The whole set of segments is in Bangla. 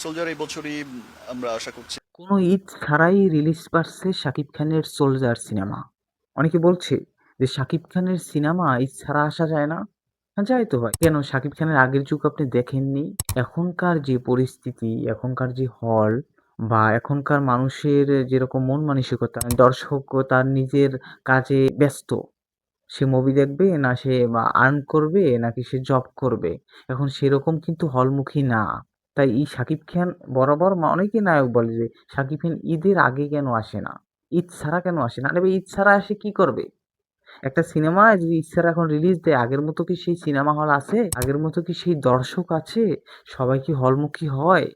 সোলজার এই বছরই আমরা আশা করছি। কোনো ঈদ ছাড়াই রিলিজ পাচ্ছে শাকিব খানের সোলজার সিনেমা। অনেকে বলছে যে শাকিব খানের সিনেমা ঈদ ছাড়া আসা যায় না। হ্যাঁ, যায় তো ভাই। কেন শাকিব খানের আগের যুগ আপনি দেখেননি? এখনকার যে পরিস্থিতি, এখনকার যে হল বা এখনকার মানুষের যেরকম মন মানসিকতা, দর্শক তার নিজের কাজে ব্যস্ত। সে মুভি দেখবে না সে বা আর্ন করবে নাকি সে জব করবে। এখন সেরকম কিন্তু হলমুখী না। তাই এই শাকিব খান বরাবর অনেকেই নায়ক বলে যে শাকিব খান ঈদের আগে কেন আসে না, ঈদ ছাড়া কেন আসে না। আরে ভাই, ঈদ ছাড়া আসে কি করবে? একটা সিনেমা যদি ঈদ ছাড়া এখন রিলিজ দেয়, আগের মতো কি সেই সিনেমা হল আছে? আগের মতো কি সেই দর্শক আছে? সবাই কি হলমুখী হয়?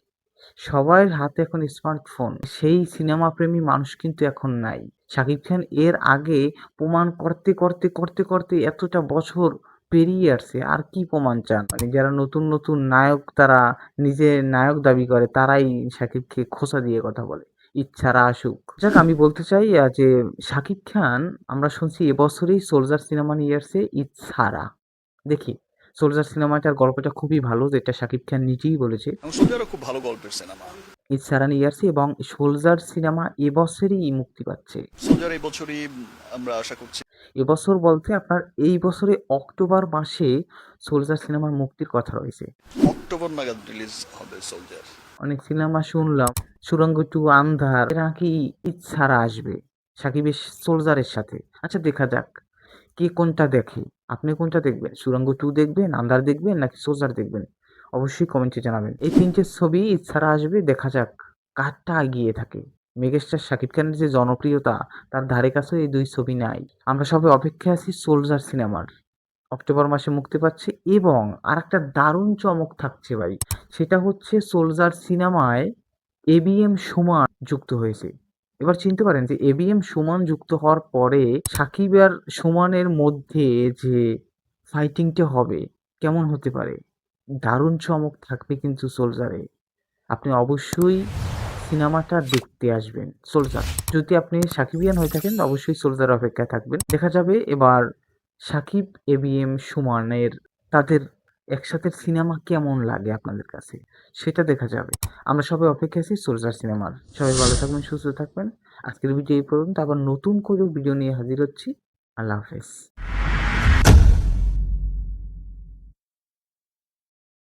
সবার হাতে এখন স্মার্টফোন। সেই সিনেমা প্রেমী মানুষ কিন্তু এখন নাই। শাকিব খান এর আগে প্রমাণ করতে এতটা বছর পেরিয়ে আসছে। আর কি প্রমাণ চান? মানে যারা নতুন নতুন নায়ক, তারা নিজে নায়ক দাবি করে, তারাই শাকিবকে খোঁচা দিয়ে কথা বলে ঈদ ছাড়া আসুক। যাক, আমি বলতে চাই যে শাকিব খান, আমরা শুনছি এবছরই সোলজার সিনেমা নিয়ে আসছে ঈদ ছাড়া। দেখি, সোলজার সিনেমাটার গল্পটা খুবই ভালো, যেটা শাকিব খান নিজেই বলেছে। এবং সোলজারও খুব ভালো গল্পের সিনেমা। ঈদ ছাড়া নিয়ে আসছে এবং সোলজার সিনেমা এবছরই মুক্তি পাচ্ছে। সোলজার এই বছরই আমরা আশা করছি। এবছর বলতে আপনার এই বছরে অক্টোবর মাসে সোলজার সিনেমার মুক্তির কথা রয়েছে। অক্টোবর নাগাদ রিলিজ হবে সোলজার। অনেক সিনেমা শুনলাম, সুড়ঙ্গ টু, আন্ধার, এরা নাকি ঈদ ছাড়া আসবে সাকিবের সোলজারের সাথে। আচ্ছা, দেখা যাক কে কোনটা দেখে। আপনি কোনটা দেখবেন? সুড়ঙ্গ টু দেখবেন, আন্ধার দেখবেন নাকি সোলজার দেখবেন? অবশ্যই কমেন্টে জানাবেন। এই তিনটে ছবি ঈদ ছাড়া আসবে, দেখা যাক কারটা এগিয়ে থাকে। মেগাস্টার শাকিব খানের যে জনপ্রিয়তা, তার ধারে কাছে এই দুই ছবি নাই। আমরা সবাই অপেক্ষায় আছি সোলজার সিনেমার। অক্টোবর মাসে মুক্তি পাচ্ছে এবং আরেকটা দারুণ চমক থাকছে ভাই। সেটা হচ্ছে সোলজার সিনেমায় এবিএম সুমন যুক্ত হয়েছে। এবার চিনতে পারেন যে এবিএম সুমন যুক্ত হওয়ার পরে সাকিব আর সুমনের মধ্যে যে ফাইটিংটা হবে, কেমন হতে পারে? দারুণ চমক থাকবে কিন্তু সোলজারে। আপনি অবশ্যই সিনেমাটা দেখতে আসবেন সোলজার। যদি আপনি সাকিবিয়ান হয়ে থাকেন, অবশ্যই সোলজার অপেক্ষায় থাকবেন। দেখা যাবে এবার সাকিব এবিএম সুমনের তাদের একসাথে সিনেমা কেমন লাগে আপনাদের কাছে, সেটা দেখা যাবে। আমরা সবাই অপেক্ষা আছি সোলজার সিনেমার। সবাই ভালো থাকবেন, সুস্থ থাকবেন। আজকের ভিডিও এই পর্যন্ত, আবার নতুন করে ভিডিও নিয়ে হাজির হচ্ছি। আল্লাহ হাফেজ।